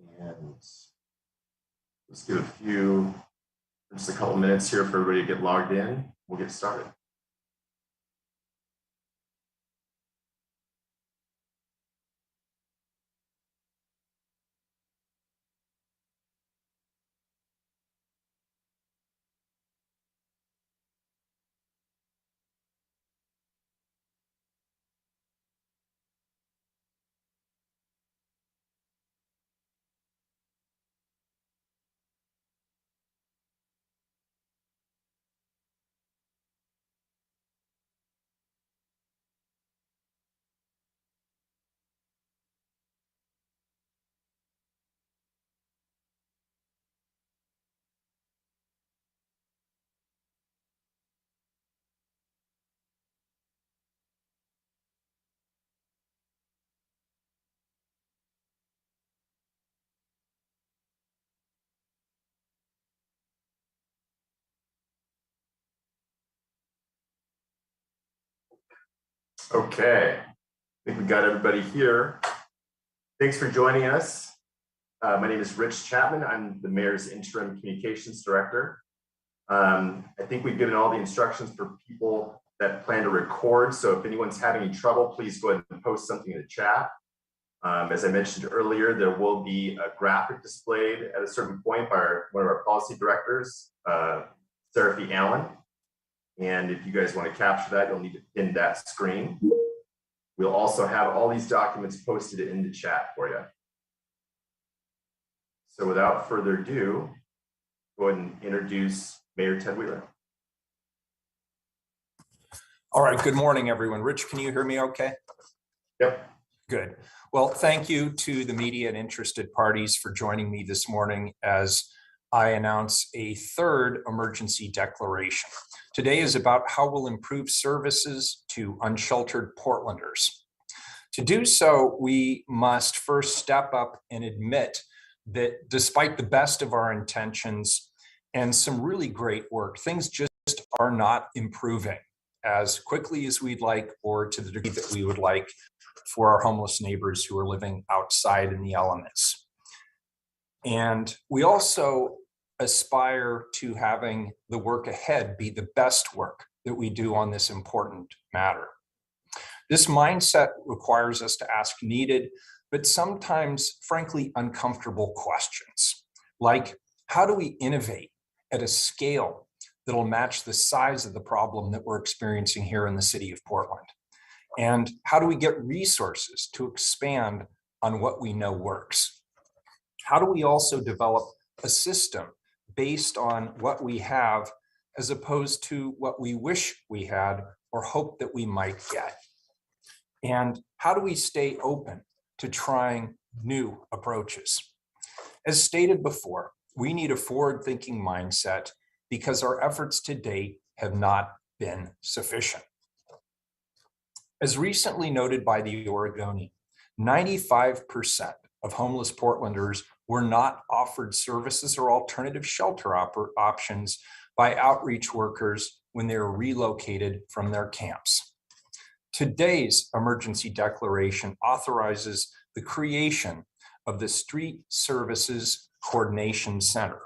And let's give just a couple minutes here for everybody to get logged in. We'll get started. Okay, I think we got everybody here. Thanks for joining us. My name is Rich Chapman. I'm the Mayor's Interim Communications Director. I think we've given all the instructions for people that plan to record. So if anyone's having any trouble, please go ahead and post something in the chat. As I mentioned earlier, there will be a graphic displayed at a certain point by one of our policy directors, Seraphy Allen. And if you guys want to capture that, you'll need to pin that screen. We'll also have all these documents posted in the chat for you. So without further ado, go ahead and introduce Mayor Ted Wheeler. All right, good morning, everyone. Rich, can you hear me okay? Yep. Good. Well, thank you to the media and interested parties for joining me this morning as I announce a third emergency declaration. Today is about how we'll improve services to unsheltered Portlanders. To do so, we must first step up and admit that despite the best of our intentions and some really great work, things just are not improving as quickly as we'd like or to the degree that we would like for our homeless neighbors who are living outside in the elements. And we also aspire to having the work ahead be the best work that we do on this important matter. This mindset requires us to ask needed, but sometimes frankly uncomfortable questions, like how do we innovate at a scale that'll match the size of the problem that we're experiencing here in the city of Portland? And how do we get resources to expand on what we know works? How do we also develop a system based on what we have as opposed to what we wish we had or hope that we might get? And how do we stay open to trying new approaches? As stated before, we need a forward-thinking mindset because our efforts to date have not been sufficient. As recently noted by the Oregonian, 95% of homeless Portlanders were not offered services or alternative shelter options by outreach workers when they were relocated from their camps. Today's emergency declaration authorizes the creation of the Street Services Coordination Center.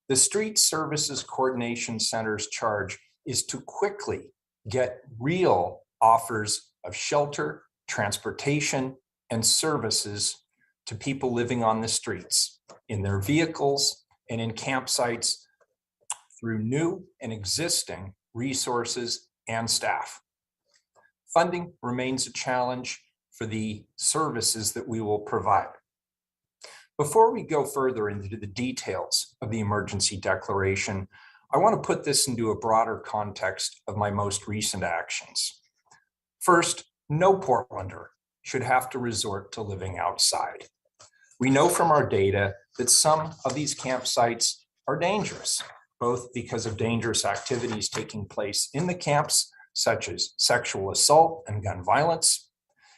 The Street Services Coordination Center's charge is to quickly get real offers of shelter, transportation, and services to people living on the streets, in their vehicles and in campsites through new and existing resources and staff. Funding remains a challenge for the services that we will provide. Before we go further into the details of the emergency declaration, I want to put this into a broader context of my most recent actions. First, no Portlander should have to resort to living outside. We know from our data that some of these campsites are dangerous, both because of dangerous activities taking place in the camps, such as sexual assault and gun violence,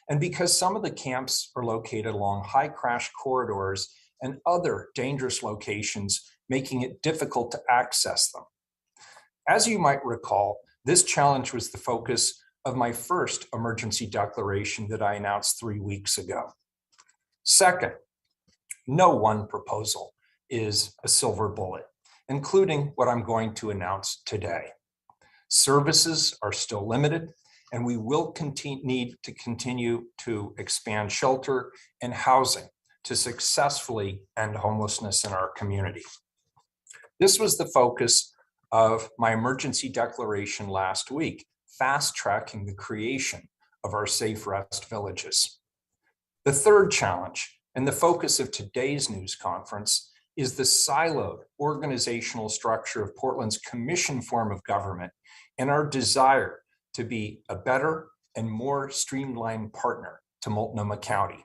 and because some of the camps are located along high crash corridors and other dangerous locations, making it difficult to access them. As you might recall, this challenge was the focus of my first emergency declaration that I announced 3 weeks ago. Second, No one proposal is a silver bullet, including what I'm going to announce today. Services are still limited, and we will need to continue to expand shelter and housing to successfully end homelessness in our community. This was the focus of my emergency declaration last week, fast-tracking the creation of our Safe Rest villages. The third challenge, and the focus of today's news conference, is the siloed organizational structure of Portland's commission form of government and our desire to be a better and more streamlined partner to Multnomah County.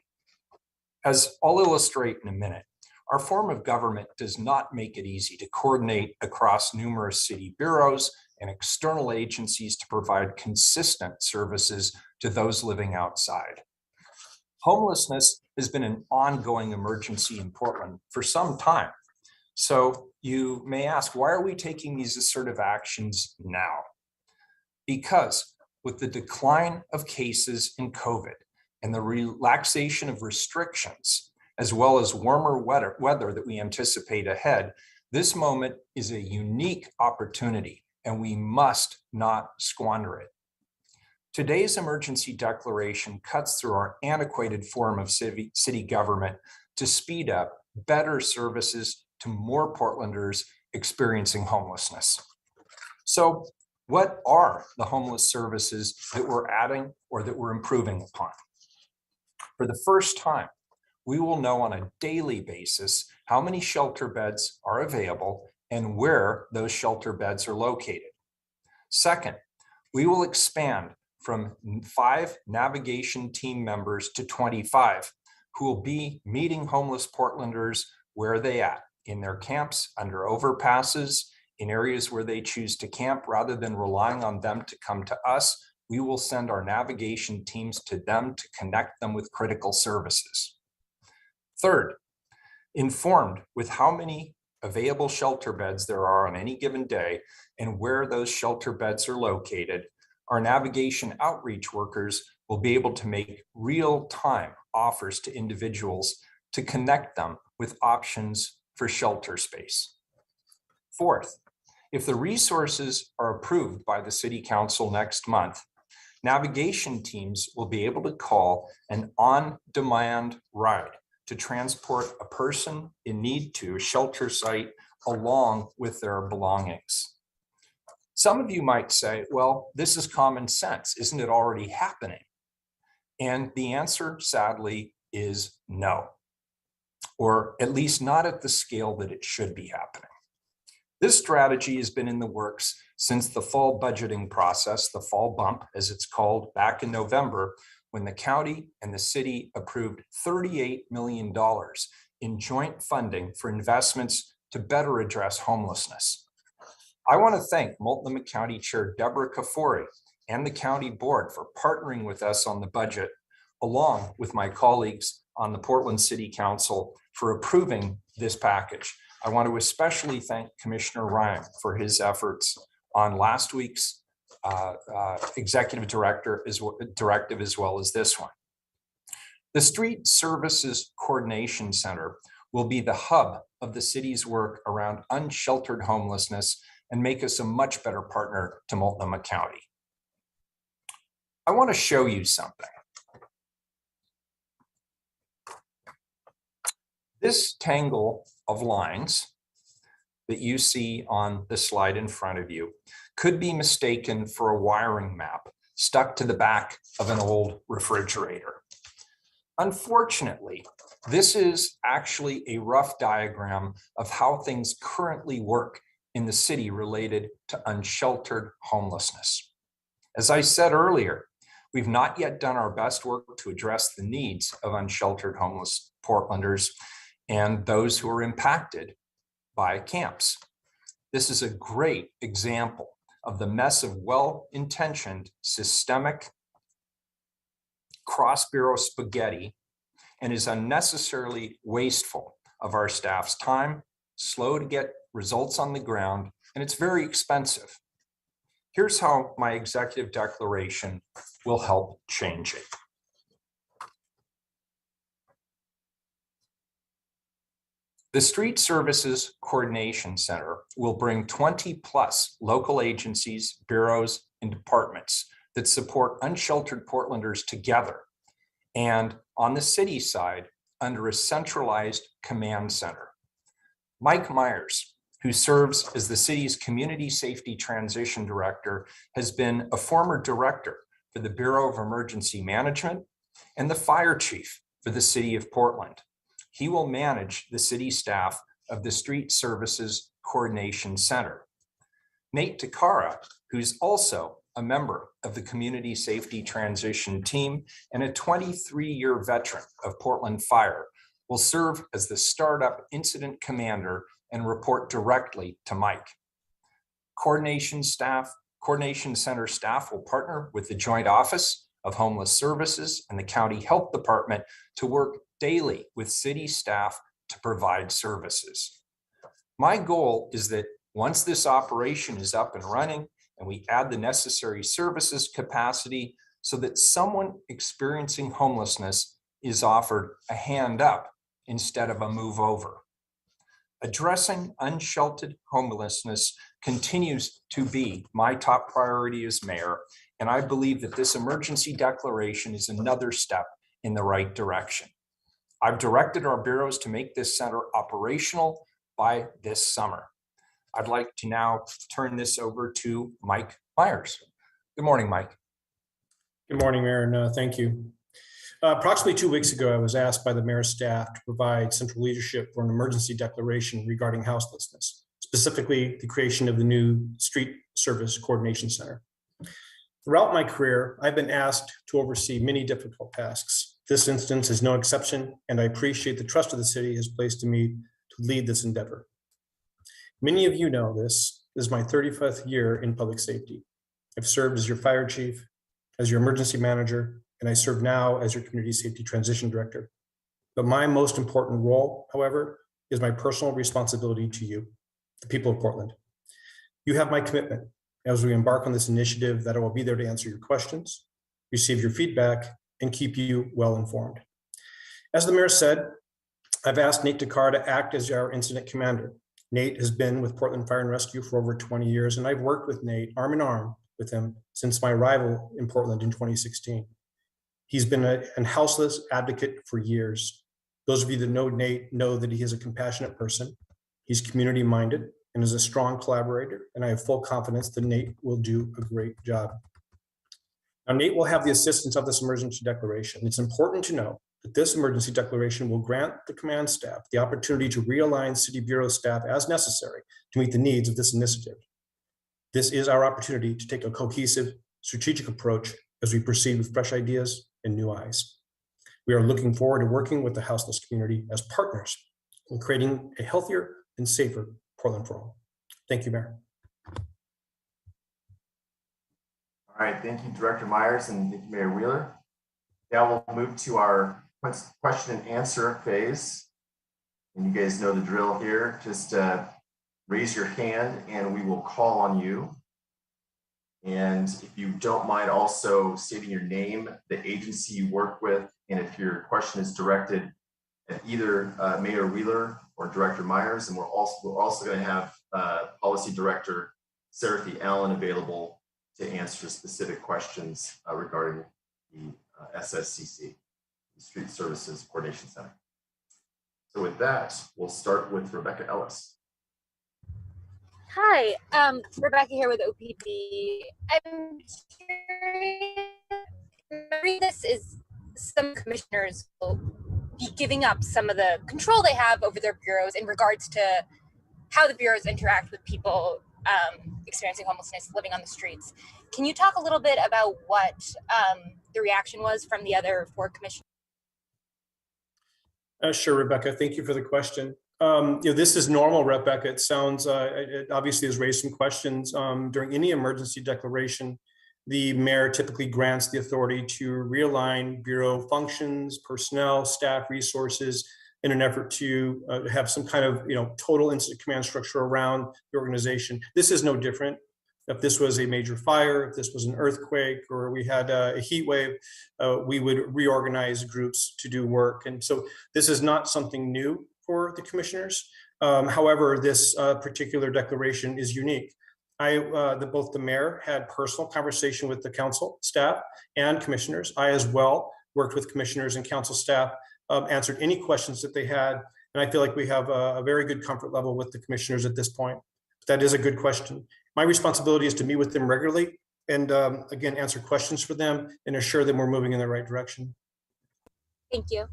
As I'll illustrate in a minute, our form of government does not make it easy to coordinate across numerous city bureaus and external agencies to provide consistent services to those living outside. Homelessness has been an ongoing emergency in Portland for some time. So you may ask, why are we taking these assertive actions now? Because with the decline of cases in COVID and the relaxation of restrictions, as well as warmer weather that we anticipate ahead, this moment is a unique opportunity and we must not squander it. Today's emergency declaration cuts through our antiquated form of city government to speed up better services to more Portlanders experiencing homelessness. So what are the homeless services that we're adding or that we're improving upon? For the first time, we will know on a daily basis how many shelter beds are available and where those shelter beds are located. Second, we will expand from 5 navigation team members to 25, who will be meeting homeless Portlanders where they at, in their camps, under overpasses, in areas where they choose to camp. Rather than relying on them to come to us, we will send our navigation teams to them to connect them with critical services. Third, informed with how many available shelter beds there are on any given day and where those shelter beds are located, our navigation outreach workers will be able to make real-time offers to individuals to connect them with options for shelter space. Fourth, if the resources are approved by the City Council next month, navigation teams will be able to call an on-demand ride to transport a person in need to a shelter site along with their belongings. Some of you might say, well, this is common sense. Isn't it already happening? And the answer, sadly, is no, or at least not at the scale that it should be happening. This strategy has been in the works since the fall budgeting process, the fall bump, as it's called, back in November, when the county and the city approved $38 million in joint funding for investments to better address homelessness. I want to thank Multnomah County Chair Deborah Kafori and the county board for partnering with us on the budget, along with my colleagues on the Portland City Council for approving this package. I want to especially thank Commissioner Ryan for his efforts on last week's executive directive as well as this one. The Street Services Coordination Center will be the hub of the city's work around unsheltered homelessness and make us a much better partner to Multnomah County. I want to show you something. This tangle of lines that you see on the slide in front of you could be mistaken for a wiring map stuck to the back of an old refrigerator. Unfortunately, this is actually a rough diagram of how things currently work in the city related to unsheltered homelessness. As I said earlier, we've not yet done our best work to address the needs of unsheltered homeless Portlanders and those who are impacted by camps. This is a great example of the mess of well-intentioned systemic cross-bureau spaghetti and is unnecessarily wasteful of our staff's time, slow to get results on the ground, and it's very expensive. Here's how my executive declaration will help change it. The Street Services Coordination Center will bring 20 plus local agencies, bureaus, and departments that support unsheltered Portlanders together, and on the city side, under a centralized command center. Mike Myers, who serves as the city's Community Safety Transition Director, has been a former director for the Bureau of Emergency Management and the fire chief for the city of Portland. He will manage the city staff of the Street Services Coordination Center. Nate Takara, who's also a member of the Community Safety Transition Team and a 23-year veteran of Portland Fire, will serve as the startup incident commander and report directly to Mike. Coordination Center staff will partner with the Joint Office of Homeless Services and the County Health Department to work daily with city staff to provide services. My goal is that once this operation is up and running and we add the necessary services capacity so that someone experiencing homelessness is offered a hand up instead of a move over. Addressing unsheltered homelessness continues to be my top priority as mayor, and I believe that this emergency declaration is another step in the right direction. I've directed our bureaus to make this center operational by this summer. I'd like to now turn this over to Mike Myers. Good morning, Mike. Good morning, Mayor, and thank you. Approximately 2 weeks ago, I was asked by the mayor's staff to provide central leadership for an emergency declaration regarding houselessness, specifically the creation of the new Street Service Coordination Center. Throughout my career, I've been asked to oversee many difficult tasks. This instance is no exception, and I appreciate the trust of the city has placed in me to lead this endeavor. Many of you know this is my 35th year in public safety. I've served as your fire chief, as your emergency manager, and I serve now as your Community Safety Transition Director. But my most important role, however, is my personal responsibility to you, the people of Portland. You have my commitment as we embark on this initiative that I will be there to answer your questions, receive your feedback, and keep you well informed. As the mayor said, I've asked Nate Takara to act as our incident commander. Nate has been with Portland Fire and Rescue for over 20 years, and I've worked with Nate arm in arm with him since my arrival in Portland in 2016. He's been a houseless advocate for years. Those of you that know Nate know that he is a compassionate person. He's community minded and is a strong collaborator, and I have full confidence that Nate will do a great job. Now, Nate will have the assistance of this emergency declaration. It's important to know that this emergency declaration will grant the command staff the opportunity to realign City Bureau staff as necessary to meet the needs of this initiative. This is our opportunity to take a cohesive, strategic approach as we proceed with fresh ideas and new eyes. We are looking forward to working with the houseless community as partners in creating a healthier and safer Portland for all. Thank you, Mayor. All right, thank you, Director Myers, and thank you, Mayor Wheeler. Now we'll move to our question and answer phase. And you guys know the drill here. Just raise your hand and we will call on you. And if you don't mind also stating your name, the agency you work with, and if your question is directed at either Mayor Wheeler or Director Myers, and we're also going to have Policy Director Seraphy Allen available to answer specific questions regarding the SSCC, the Street Services Coordination Center. So with that, we'll start with Rebecca Ellis. Hi, Rebecca here with OPB. I'm curious, this is some commissioners will be giving up some of the control they have over their bureaus in regards to how the bureaus interact with people experiencing homelessness, living on the streets. Can you talk a little bit about what the reaction was from the other 4 commissioners? Sure, Rebecca. Thank you for the question. This is normal, Rebecca. It sounds, it obviously has raised some questions. During any emergency declaration, the mayor typically grants the authority to realign bureau functions, personnel, staff resources in an effort to have some kind of total incident command structure around the organization. This is no different. If this was a major fire, if this was an earthquake, or we had a heat wave, we would reorganize groups to do work. And so this is not something new for the commissioners. However, this particular declaration is unique. Both the mayor had personal conversation with the council staff and commissioners. I as well worked with commissioners and council staff, answered any questions that they had. And I feel like we have a very good comfort level with the commissioners at this point. That is a good question. My responsibility is to meet with them regularly and again, answer questions for them and assure them we're moving in the right direction. Thank you.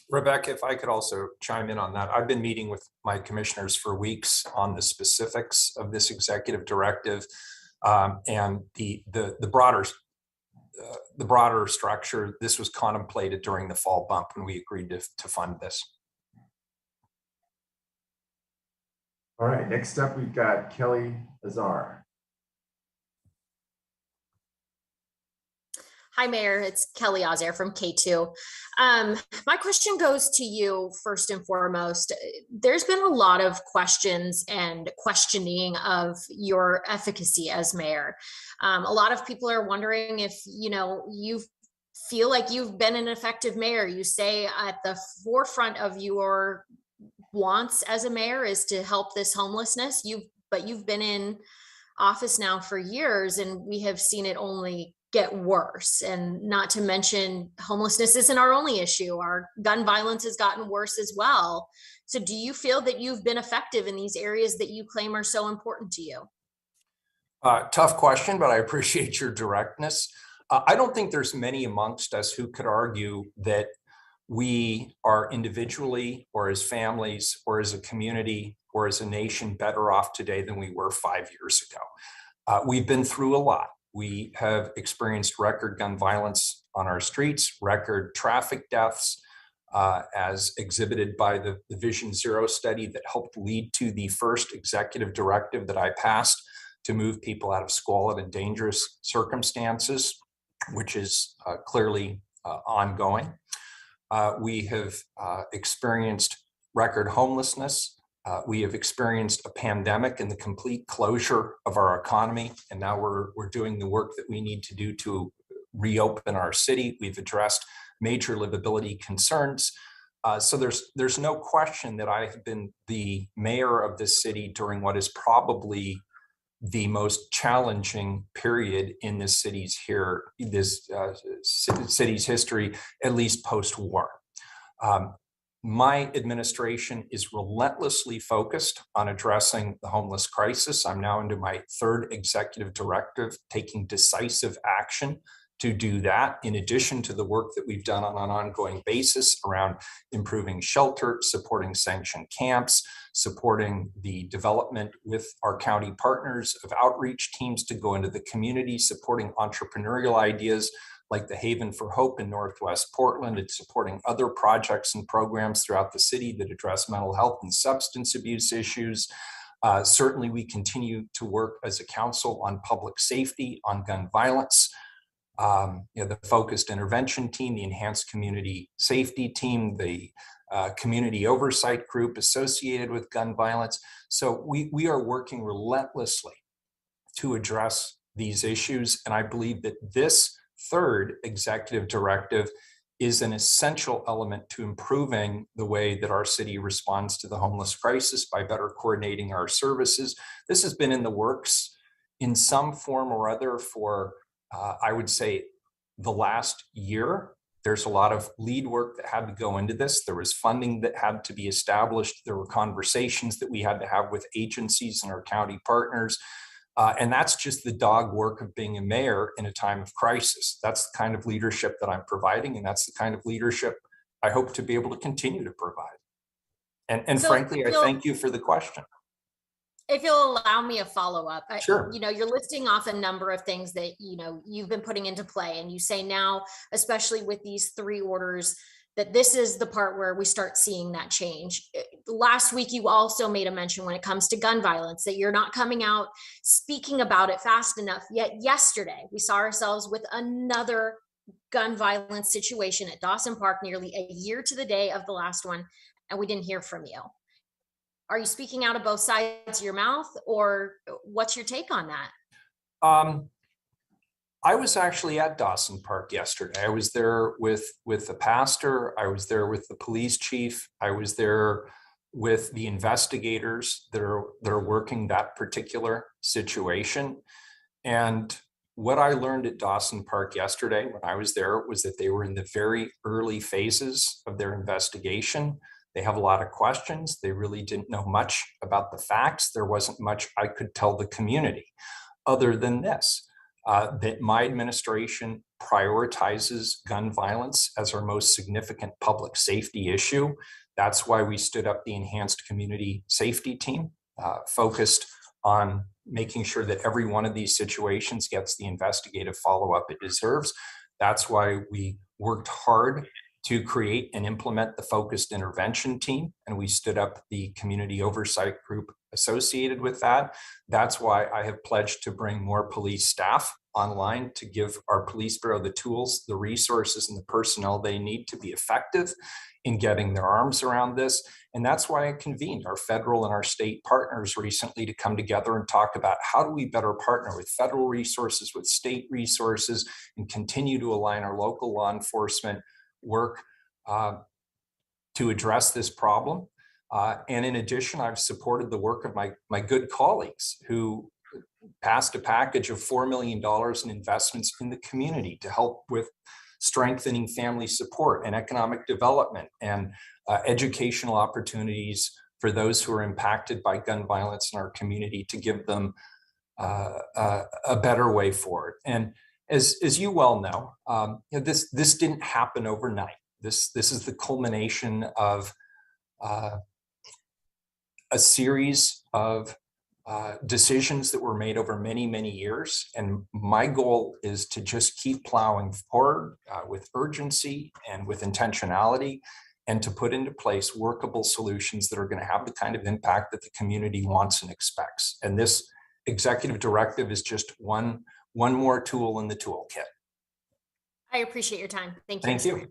Rebecca, if I could also chime in on that. I've been meeting with my commissioners for weeks on the specifics of this executive directive and the broader structure. This was contemplated during the fall bump when we agreed to fund this. All right, next up, we've got Kelly Azar. Hi, Mayor. It's Kelly Ozier from K2. My question goes to you first and foremost. There's been a lot of questions and questioning of your efficacy as mayor. A lot of people are wondering if, you feel like you've been an effective mayor. You say at the forefront of your wants as a mayor is to help this homelessness. But you've been in office now for years, and we have seen it only get worse. And not to mention, homelessness isn't our only issue. Our gun violence has gotten worse as well. So do you feel that you've been effective in these areas that you claim are so important to you? Tough question, but I appreciate your directness. I don't think there's many amongst us who could argue that we are individually or as families or as a community or as a nation better off today than we were 5 years ago. We've been through a lot. We have experienced record gun violence on our streets, record traffic deaths, as exhibited by the Vision Zero study that helped lead to the first executive directive that I passed to move people out of squalid and dangerous circumstances, which is clearly ongoing. We have experienced record homelessness. We have experienced a pandemic and the complete closure of our economy. And now we're doing the work that we need to do to reopen our city. We've addressed major livability concerns. So there's no question that I have been the mayor of this city during what is probably the most challenging period in this city's city's history, at least post-war. My administration is relentlessly focused on addressing the homeless crisis. I'm now into my third executive directive, taking decisive action to do that, in addition to the work that we've done on an ongoing basis around improving shelter, supporting sanctioned camps, supporting the development with our county partners of outreach teams to go into the community, supporting entrepreneurial ideas like the Haven for Hope in Northwest Portland, and supporting other projects and programs throughout the city that address mental health and substance abuse issues. Certainly, we continue to work as a council on public safety, on gun violence. The focused intervention team, the enhanced community safety team, the community oversight group associated with gun violence. So we are working relentlessly to address these issues. And I believe that this third executive directive is an essential element to improving the way that our city responds to the homeless crisis by better coordinating our services. This has been in the works in some form or other for, I would say, the last year. There's a lot of lead work that had to go into this. There was funding that had to be established. There were conversations that we had to have with agencies and our county partners. And that's just the dog work of being a mayor in a time of crisis. That's the kind of leadership that I'm providing, and that's the kind of leadership I hope to be able to continue to provide. And so, frankly, I thank you for the question. If you'll allow me a follow-up, sure. You're listing off a number of things that, you've been putting into play, and you say now, especially with these 3 orders, that this is the part where we start seeing that change. Last week, you also made a mention when it comes to gun violence that you're not coming out speaking about it fast enough. Yet yesterday, we saw ourselves with another gun violence situation at Dawson Park, nearly a year to the day of the last one, and we didn't hear from you. Are you speaking out of both sides of your mouth, or what's your take on that? I was actually at Dawson Park yesterday. I was there with the pastor. I was there with the police chief. I was there with the investigators that are working that particular situation. And what I learned at Dawson Park yesterday when I was there was that they were in the very early phases of their investigation. They have a lot of questions. They really didn't know much about the facts. There wasn't much I could tell the community other than this, that my administration prioritizes gun violence as our most significant public safety issue. That's why we stood up the enhanced community safety team, focused on making sure that every one of these situations gets the investigative follow-up it deserves. That's why we worked hard to create and implement the focused intervention team, and we stood up the community oversight group associated with that. That's why I have pledged to bring more police staff online to give our police bureau the tools, the resources, and the personnel they need to be effective in getting their arms around this. And that's why I convened our federal and our state partners recently to come together and talk about how do we better partner with federal resources, with state resources, and continue to align our local law enforcement work to address this problem. And in addition, I've supported the work of my good colleagues who passed a package of $4 million in investments in the community to help with strengthening family support and economic development and educational opportunities for those who are impacted by gun violence in our community, to give them a better way forward. And as you well know, this didn't happen overnight. This is the culmination of a series of decisions that were made over many, many years. And my goal is to just keep plowing forward with urgency and with intentionality, and to put into place workable solutions that are going to have the kind of impact that the community wants and expects. And this executive directive is just one more tool in the toolkit. I appreciate your time. Thank you. Thank you.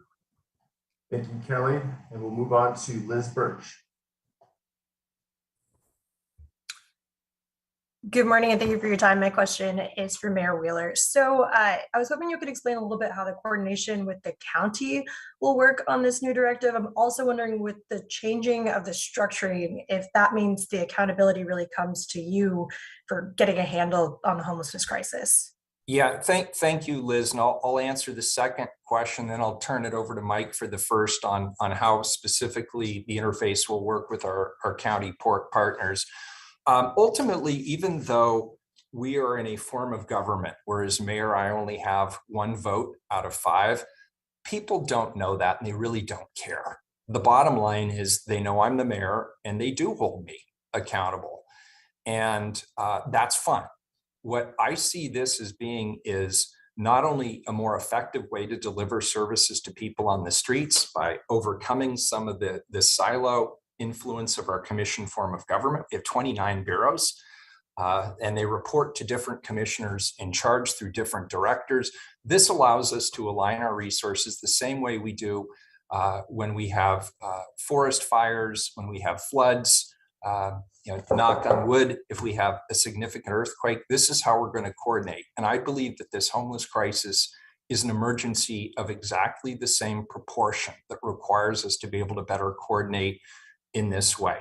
Thank you, Kelly. And we'll move on to Liz Birch. Good morning, and thank you for your time. My question is for Mayor Wheeler. So I was hoping you could explain a little bit how the coordination with the county will work on this new directive. I'm also wondering, with the changing of the structuring, if that means the accountability really comes to you for getting a handle on the homelessness crisis. Yeah, thank you, Liz. And I'll answer the second question, then I'll turn it over to Mike for the first on how specifically the interface will work with our county port partners. Ultimately, even though we are in a form of government, whereas mayor, I only have 1 vote out of 5, people don't know that, and they really don't care. The bottom line is they know I'm the mayor, and they do hold me accountable. And that's fine. What I see this as being is not only a more effective way to deliver services to people on the streets by overcoming some of the silo influence of our commission form of government. We have 29 bureaus, and they report to different commissioners in charge through different directors. This allows us to align our resources the same way we do when we have forest fires, when we have floods, knock on wood, if we have a significant earthquake. This is how we're going to coordinate. And I believe that this homeless crisis is an emergency of exactly the same proportion that requires us to be able to better coordinate in this way.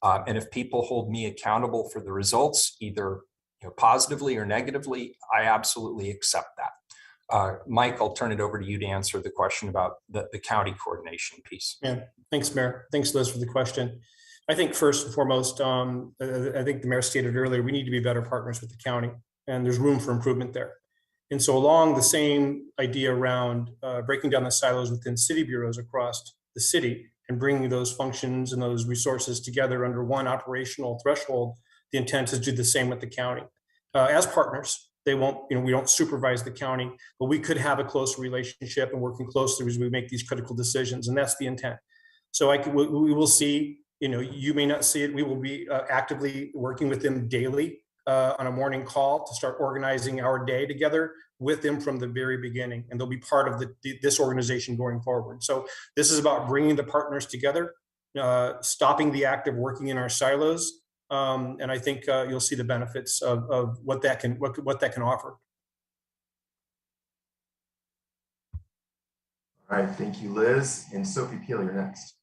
And if people hold me accountable for the results, either positively or negatively, I absolutely accept that. Mike, I'll turn it over to you to answer the question about the county coordination piece. Yeah, thanks, Mayor. Thanks, Liz, for the question. I think first and foremost, I think the mayor stated earlier, we need to be better partners with the county, and there's room for improvement there. And so along the same idea around breaking down the silos within city bureaus across the city and bringing those functions and those resources together under one operational threshold, the intent is to do the same with the county. As partners, they won't, we don't supervise the county, but we could have a close relationship and working closely as we make these critical decisions, and that's the intent. So we will see, you may not see it, we will be actively working with them daily on a morning call to start organizing our day together with them from the very beginning, and they'll be part of this organization going forward. So this is about bringing the partners together, stopping the act of working in our silos, and I think you'll see the benefits of what that can offer. All right, thank you, Liz. And Sophie Peel, you're next.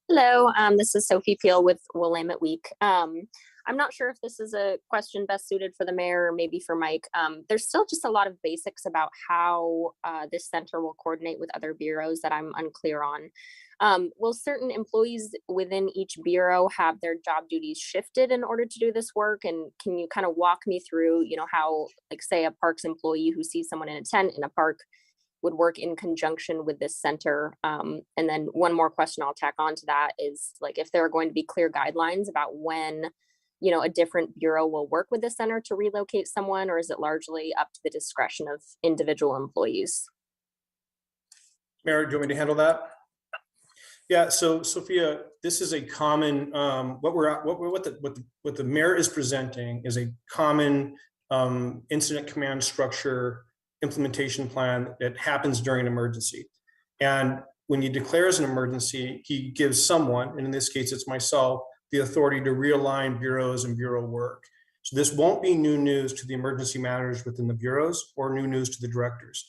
Hello, this is Sophie Peel with Willamette Week. I'm not sure if this is a question best suited for the mayor or maybe for Mike. There's still just a lot of basics about how this center will coordinate with other bureaus that I'm unclear on. Will certain employees within each bureau have their job duties shifted in order to do this work? And can you kind of walk me through, how, like, say, a parks employee who sees someone in a tent in a park would work in conjunction with this center? And then one more question I'll tack on to that is, like, if there are going to be clear guidelines about when, a different bureau will work with the center to relocate someone, or is it largely up to the discretion of individual employees? Mayor, do you want me to handle that? Yeah, so Sophia, this is a common, what the mayor is presenting is a common incident command structure implementation plan that happens during an emergency. And when he declares an emergency, he gives someone, and in this case, it's myself, the authority to realign bureaus and bureau work. So this won't be new news to the emergency managers within the bureaus or new news to the directors.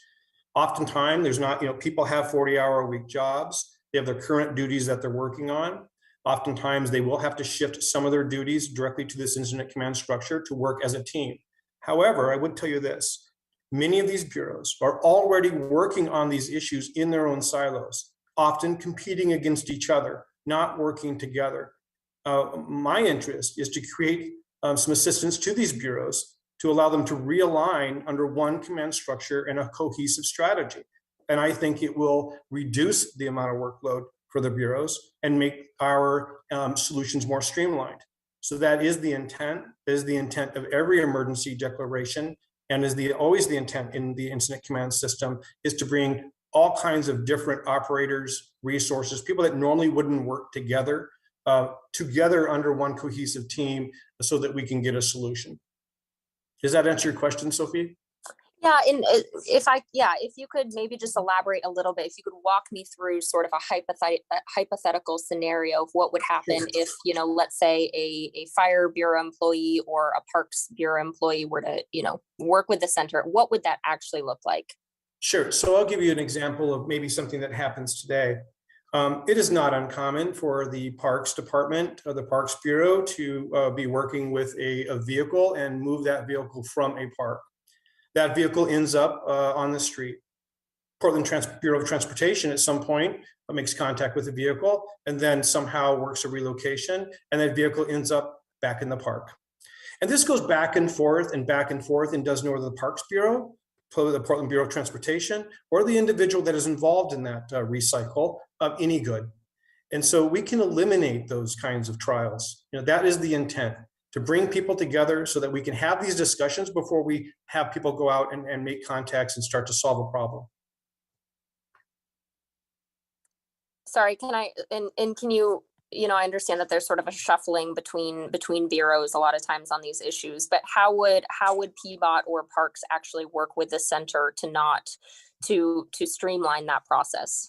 Oftentimes, there's not, people have 40-hour-a-week jobs. They have their current duties that they're working on. Oftentimes, they will have to shift some of their duties directly to this incident command structure to work as a team. However, I would tell you this. Many of these bureaus are already working on these issues in their own silos, often competing against each other, not working together. My interest is to create some assistance to these bureaus to allow them to realign under one command structure and a cohesive strategy. And I think it will reduce the amount of workload for the bureaus and make our solutions more streamlined. So that is the intent. That is the intent of every emergency declaration, and is always the intent in the incident command system, is to bring all kinds of different operators, resources, people that normally wouldn't work together, together under one cohesive team so that we can get a solution. Does that answer your question, Sophie? Yeah, and if you could maybe just elaborate a little bit, if you could walk me through sort of a hypothetical scenario of what would happen if, let's say a fire bureau employee or a parks bureau employee were to, work with the center, what would that actually look like? Sure. So I'll give you an example of maybe something that happens today. It is not uncommon for the Parks Department or the Parks Bureau to be working with a vehicle and move that vehicle from a park. That vehicle ends up on the street. Portland Bureau of Transportation at some point makes contact with the vehicle and then somehow works a relocation, and that vehicle ends up back in the park. And this goes back and forth and does no other the Parks Bureau, the Portland Bureau of Transportation, or the individual that is involved in that recycle of any good. And so we can eliminate those kinds of trials. That is the intent, to bring people together so that we can have these discussions before we have people go out and make contacts and start to solve a problem. Sorry, can you, I understand that there's sort of a shuffling between bureaus a lot of times on these issues, but how would PBOT or Parks actually work with the center to streamline that process?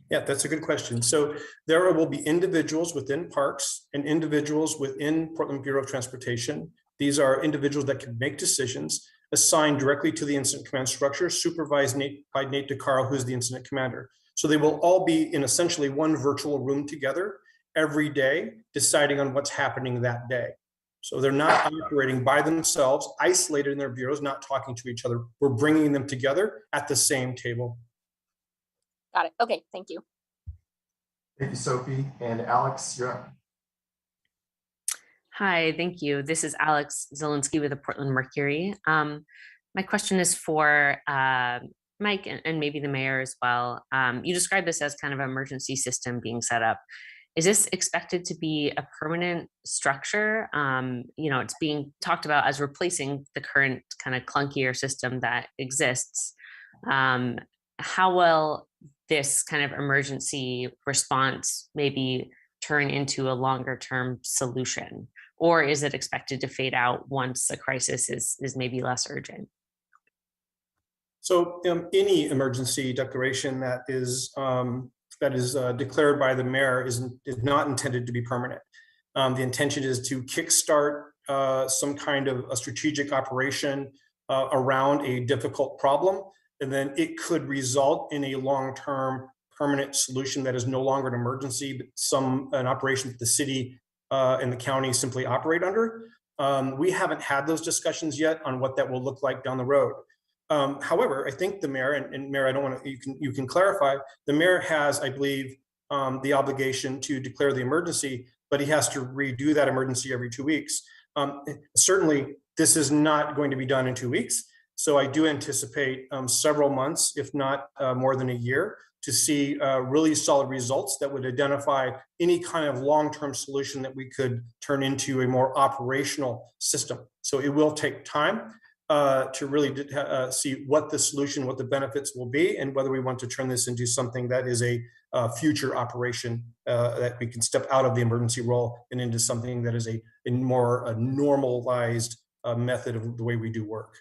Yeah, that's a good question. So there will be individuals within Parks and individuals within Portland Bureau of Transportation. These are individuals that can make decisions assigned directly to the incident command structure, supervised by Nate DeCaro, who's the incident commander. So they will all be in essentially one virtual room together every day, deciding on what's happening that day. So they're not operating by themselves, isolated in their bureaus, not talking to each other. We're bringing them together at the same table. Got it. Okay, thank you. Thank you, Sophie. And Alex, you're up. Hi, thank you. This is Alex Zielinski with the Portland Mercury. My question is for Mike and maybe the mayor as well. You described this as kind of an emergency system being set up. Is this expected to be a permanent structure? It's being talked about as replacing the current kind of clunkier system that exists. How will this kind of emergency response maybe turn into a longer term solution? Or is it expected to fade out once a crisis is maybe less urgent? So any emergency declaration that is declared by the mayor is not intended to be permanent. The intention is to kickstart some kind of a strategic operation around a difficult problem. and then it could result in a long-term permanent solution that is no longer an emergency, but an operation that the city and the county simply operate under. We haven't had those discussions yet on what that will look like down the road. However, I think the mayor, and Mayor, I don't want to, you can clarify, the mayor has, I believe, the obligation to declare the emergency, but he has to redo that emergency every 2 weeks. Certainly, this is not going to be done in 2 weeks. So I do anticipate several months, if not more than a year, to see really solid results that would identify any kind of long-term solution that we could turn into a more operational system. So it will take time to really see what the solution, what the benefits will be, and whether we want to turn this into something that is a future operation that we can step out of the emergency role and into something that is a more normalized method of the way we do work.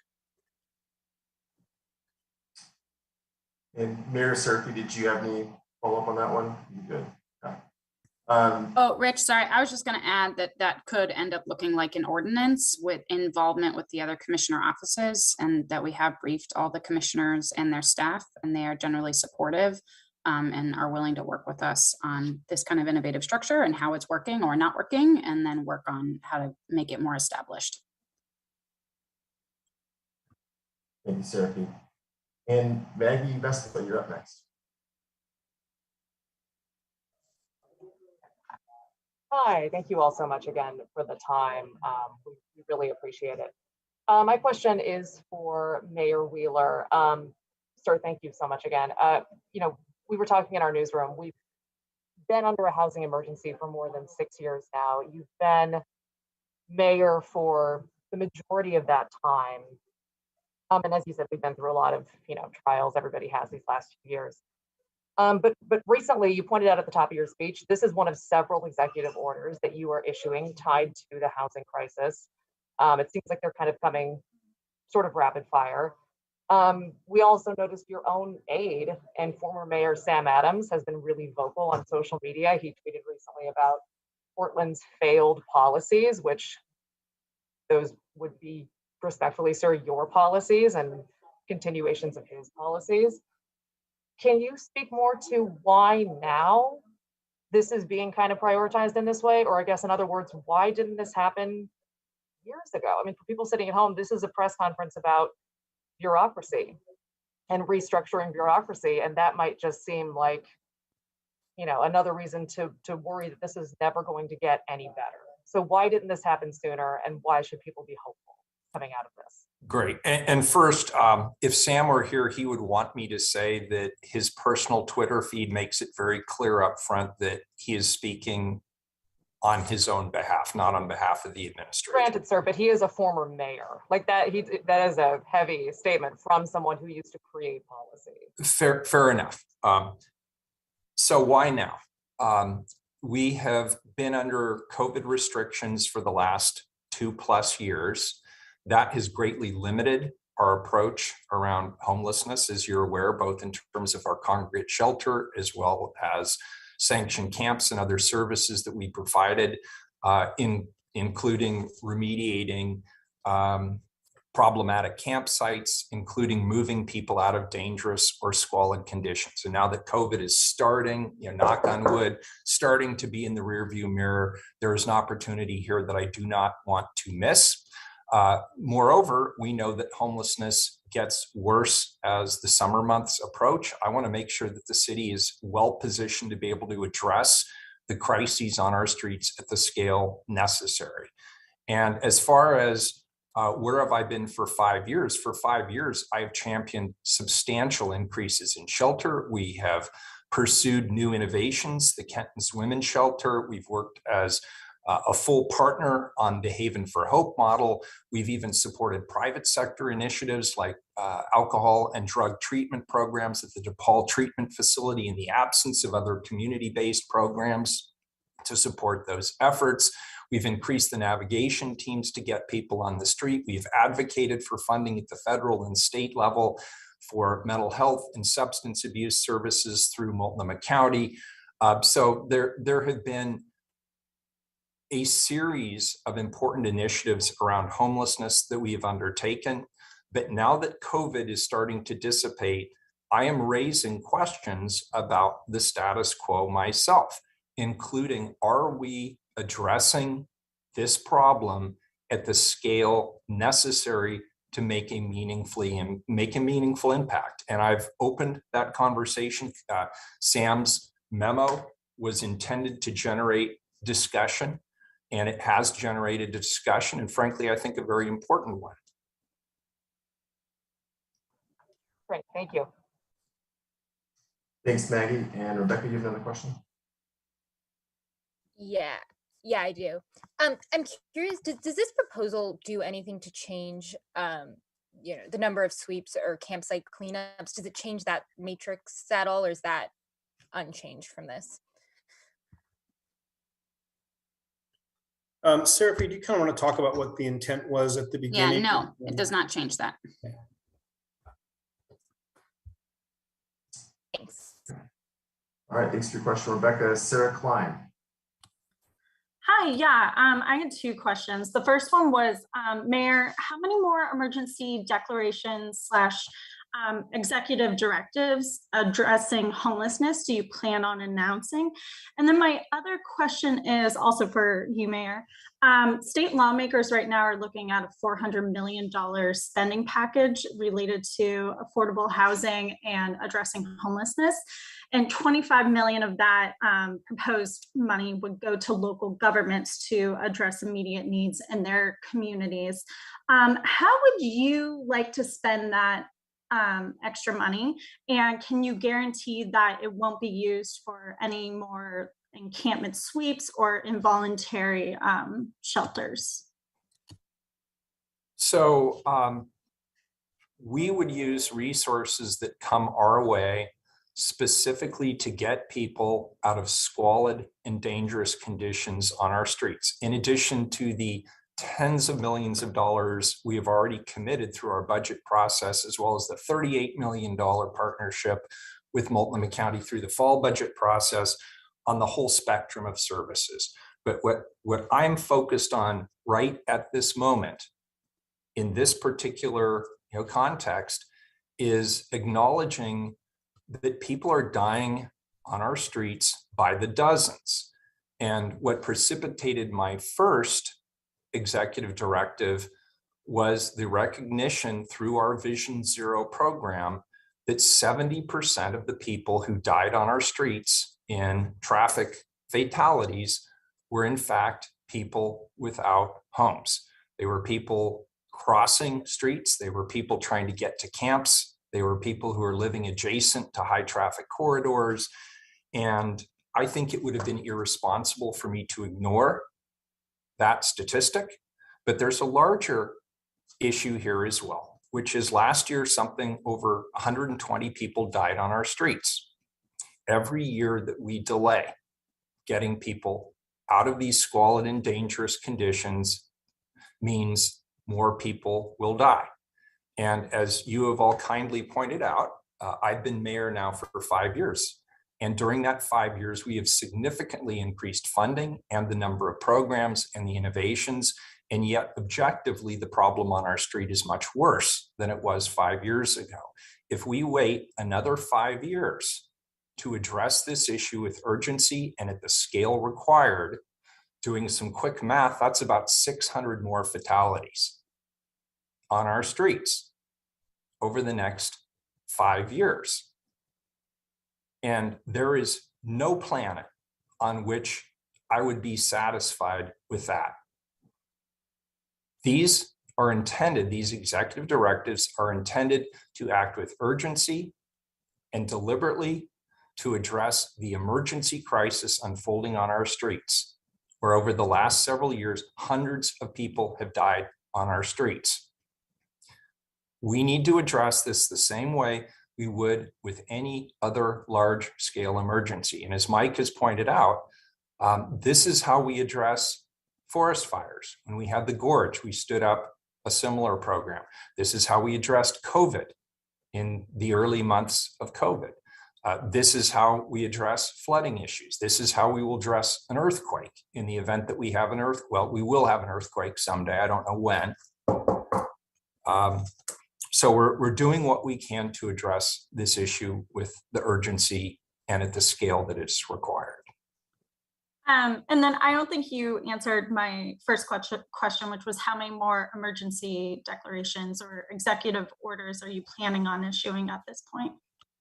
And Mayor Serpi, did you have any follow-up on that one? You good? Yeah. Oh, Rich, sorry. I was just going to add that that could end up looking like an ordinance with involvement with the other commissioner offices, and that we have briefed all the commissioners and their staff, and they are generally supportive and are willing to work with us on this kind of innovative structure and how it's working or not working, and then work on how to make it more established. Thank you, Serpi. And Maggie Vestal, you're up next. Hi, thank you all so much again for the time. We really appreciate it. My question is for Mayor Wheeler. Sir, thank you so much again. You know, we were talking in our newsroom. We've been under a housing emergency for more than 6 years now. You've been mayor for the majority of that time. And as you said, we've been through a lot of, trials everybody has these last few years. But recently, you pointed out at the top of your speech, this is one of several executive orders that you are issuing tied to the housing crisis. It seems like they're kind of coming sort of rapid fire. We also noticed your own aide and former Mayor Sam Adams has been really vocal on social media. He tweeted recently about Portland's failed policies, which those would be, respectfully, sir, your policies and continuations of his policies. Can you speak more to why now this is being kind of prioritized in this way? Or I guess, in other words, why didn't this happen years ago? I mean, for people sitting at home, this is a press conference about bureaucracy and restructuring bureaucracy. And that might just seem like, another reason to worry that this is never going to get any better. So why didn't this happen sooner? And why should people be hopeful coming out of this? Great. And first, if Sam were here, he would want me to say that his personal Twitter feed makes it very clear up front that he is speaking on his own behalf, not on behalf of the administration. Granted, sir, but he is a former mayor. Like that, that is a heavy statement from someone who used to create policy. Fair enough. So why now? We have been under COVID restrictions for the last 2+ years. That has greatly limited our approach around homelessness, as you're aware, both in terms of our congregate shelter as well as sanctioned camps and other services that we provided, including remediating problematic campsites, including moving people out of dangerous or squalid conditions. And now that COVID is starting, knock on wood, starting to be in the rearview mirror, there is an opportunity here that I do not want to miss. Moreover, we know that homelessness gets worse as the summer months approach. I want to make sure that the city is well positioned to be able to address the crises on our streets at the scale necessary. And as far as where have I been for 5 years? For 5 years, I have championed substantial increases in shelter. We have pursued new innovations, the Kenton's Women's Shelter. We've worked as a full partner on the Haven for Hope model. We've even supported private sector initiatives like alcohol and drug treatment programs at the DePaul Treatment Facility in the absence of other community-based programs to support those efforts. We've increased the navigation teams to get people on the street. We've advocated for funding at the federal and state level for mental health and substance abuse services through Multnomah County. So there have been a series of important initiatives around homelessness that we have undertaken. But now that COVID is starting to dissipate, I am raising questions about the status quo myself, including, are we addressing this problem at the scale necessary to make a meaningful impact? And I've opened that conversation. Sam's memo was intended to generate discussion, and it has generated a discussion, and frankly, I think a very important one. Great, thank you. Thanks, Maggie. And Rebecca, you have another question? Yeah, I do. I'm curious, does this proposal do anything to change, the number of sweeps or campsite cleanups? Does it change that matrix at all, or is that unchanged from this? Sarah, do you kind of want to talk about what the intent was at the beginning? Yeah, no, it does not change that. Okay. Thanks. All right, thanks for your question, Rebecca. Sarah Klein. Hi, yeah, I had two questions. The first one was, Mayor, how many more emergency declarations / executive directives addressing homelessness do you plan on announcing? And then my other question is also for you, Mayor. State lawmakers right now are looking at a $400 million spending package related to affordable housing and addressing homelessness. And 25 million of that proposed money would go to local governments to address immediate needs in their communities. How would you like to spend that extra money? And can you guarantee that it won't be used for any more encampment sweeps or involuntary shelters? So we would use resources that come our way specifically to get people out of squalid and dangerous conditions on our streets. In addition to the tens of millions of dollars we have already committed through our budget process, as well as the $38 million partnership with Multnomah County through the fall budget process on the whole spectrum of services. But what I'm focused on right at this moment in this particular context is acknowledging that people are dying on our streets by the dozens. And what precipitated my first executive directive was the recognition through our Vision Zero program that 70% of the people who died on our streets in traffic fatalities were in fact people without homes. They were people crossing streets. They were people trying to get to camps. They were people who are living adjacent to high traffic corridors. And I think it would have been irresponsible for me to ignore that statistic. But there's a larger issue here as well, which is last year, something over 120 people died on our streets. Every year that we delay getting people out of these squalid and dangerous conditions means more people will die. And as you have all kindly pointed out, I've been mayor now for 5 years. And during that 5 years, we have significantly increased funding and the number of programs and the innovations. And yet, objectively, the problem on our street is much worse than it was 5 years ago. If we wait another 5 years to address this issue with urgency and at the scale required, doing some quick math, that's about 600 more fatalities on our streets over the next 5 years. And there is no planet on which I would be satisfied with that. These executive directives are intended to act with urgency and deliberately to address the emergency crisis unfolding on our streets, where over the last several years, hundreds of people have died on our streets. We need to address this the same way we would with any other large-scale emergency. And as Mike has pointed out, this is how we address forest fires. When we had the gorge, we stood up a similar program. This is how we addressed COVID in the early months of COVID. This is how we address flooding issues. This is how we will address an earthquake in the event that we have an earthquake. Well, we will have an earthquake someday. I don't know when. So we're doing what we can to address this issue with the urgency and at the scale that it's required. And then I don't think you answered my first question, which was how many more emergency declarations or executive orders are you planning on issuing at this point?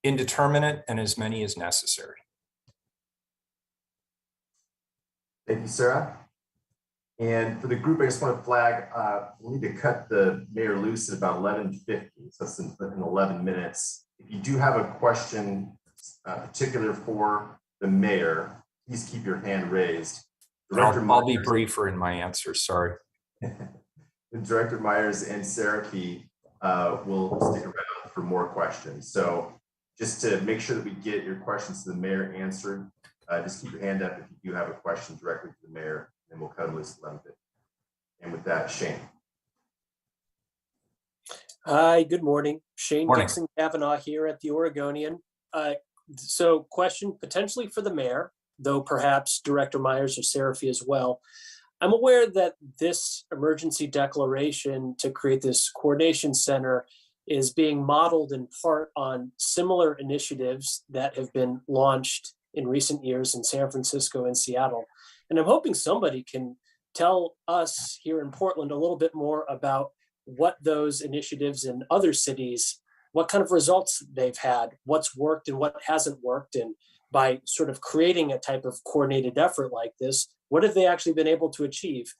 Indeterminate and as many as necessary. Thank you, Sarah. And for the group, I just want to flag, we need to cut the mayor loose at about 11:50, so that's in 11 minutes. If you do have a question particular for the mayor, please keep your hand raised. I'll be briefer in my answer, sorry. Director Myers and Sarah Key will stick around for more questions. So just to make sure that we get your questions to the mayor answered, just keep your hand up if you do have a question directly to the mayor, and we'll cut them loose at 11:50. And with that, Shane. Hi, good morning. Shane Morning. Dixon Kavanaugh here at the Oregonian. So question potentially for the mayor, though perhaps Director Myers or Seraphy as well. I'm aware that this emergency declaration to create this coordination center is being modeled in part on similar initiatives that have been launched in recent years in San Francisco and Seattle. And I'm hoping somebody can tell us here in Portland a little bit more about what those initiatives in other cities, what kind of results they've had, what's worked and what hasn't worked. And by sort of creating a type of coordinated effort like this, what have they actually been able to achieve?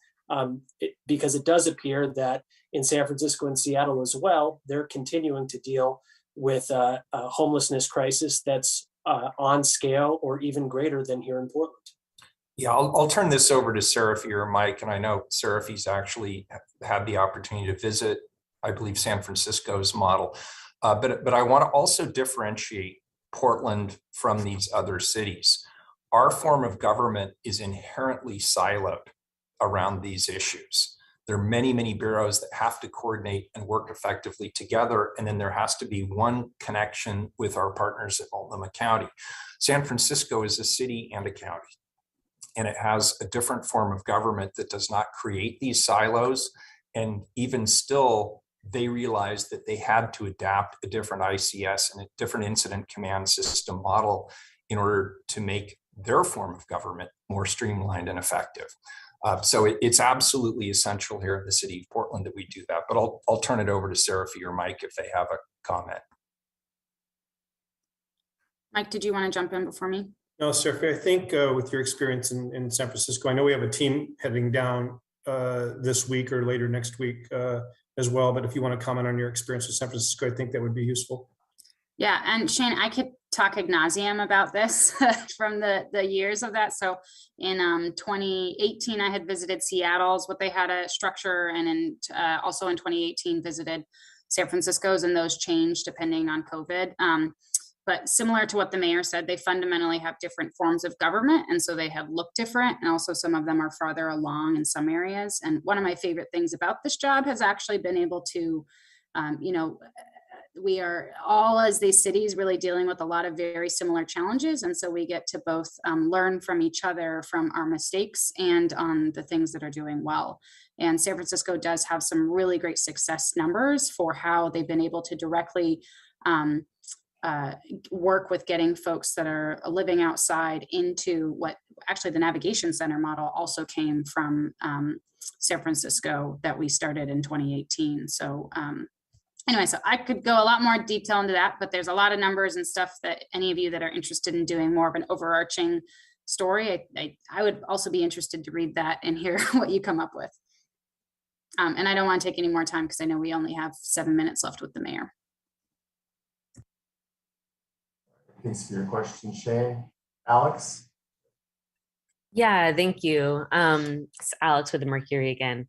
Because it does appear that in San Francisco and Seattle as well, they're continuing to deal with a homelessness crisis that's on scale or even greater than here in Portland. Yeah, I'll turn this over to Seraphy or Mike, and I know Seraphy's actually had the opportunity to visit, I believe, San Francisco's model, but I want to also differentiate Portland from these other cities. Our form of government is inherently siloed around these issues. There are many, many bureaus that have to coordinate and work effectively together, and then there has to be one connection with our partners at Multnomah County. San Francisco is a city and a county, and it has a different form of government that does not create these silos. And even still, they realized that they had to adapt a different ICS and a different incident command system model in order to make their form of government more streamlined and effective. So it's absolutely essential here in the city of Portland that we do that. But I'll turn it over to Seraphy or Mike if they have a comment. Mike, did you want to jump in before me? No, Seraphy, I think with your experience in San Francisco, I know we have a team heading down this week or later next week as well. But if you want to comment on your experience with San Francisco, I think that would be useful. Yeah, and Shane, I could talk ad nauseum about this from the years of that. So in 2018, I had visited Seattle's, what they had a structure, and in also in 2018 visited San Francisco's, and those changed depending on COVID. But similar to what the mayor said, they fundamentally have different forms of government, and so they have looked different, and also some of them are farther along in some areas. And one of my favorite things about this job has actually been able to, we are all, as these cities, really dealing with a lot of very similar challenges. And so we get to both learn from each other, from our mistakes and on the things that are doing well. And San Francisco does have some really great success numbers for how they've been able to directly work with getting folks that are living outside into what actually the navigation center model also came from San Francisco that we started in 2018. So anyway, so I could go a lot more detail into that, but there's a lot of numbers and stuff that any of you that are interested in doing more of an overarching story, I would also be interested to read that and hear what you come up with. And I don't want to take any more time because I know we only have 7 minutes left with the mayor. Thanks for your question, Shane. Alex? Yeah, thank you. It's Alex with the Mercury again.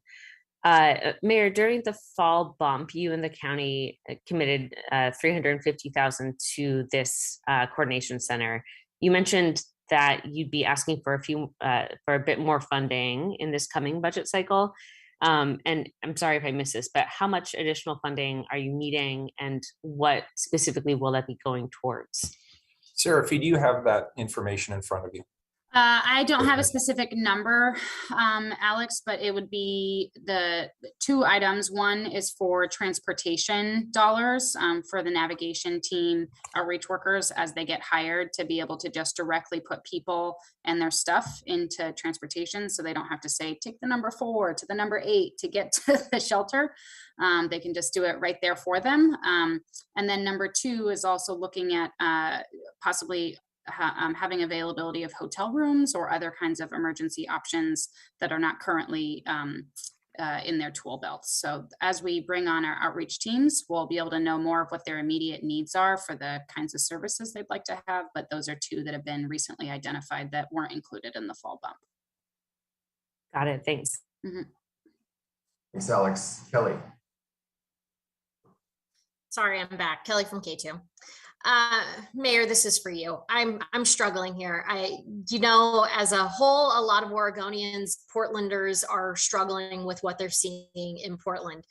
Mayor, during the fall bump, you and the county committed $350,000 to this coordination center. You mentioned that you'd be asking for a bit more funding in this coming budget cycle. And I'm sorry if I missed this, but how much additional funding are you needing, and what specifically will that be going towards? Seraphy, do you have that information in front of you? I don't have a specific number, Alex, but it would be the two items. One is for transportation dollars for the navigation team, outreach workers, as they get hired, to be able to just directly put people and their stuff into transportation, so they don't have to say, take the number 4 to the number 8 to get to the shelter. They can just do it right there for them. And then number 2 is also looking at possibly having availability of hotel rooms or other kinds of emergency options that are not currently in their tool belts. So as we bring on our outreach teams, we'll be able to know more of what their immediate needs are for the kinds of services they'd like to have. But those are 2 that have been recently identified that weren't included in the fall bump. Got it. Thanks. Mm-hmm. Thanks, Alex. Kelly. Sorry, I'm back. Kelly from K2. Mayor, this is for you. I'm struggling here. As a whole, a lot of Oregonians, Portlanders are struggling with what they're seeing in Portland.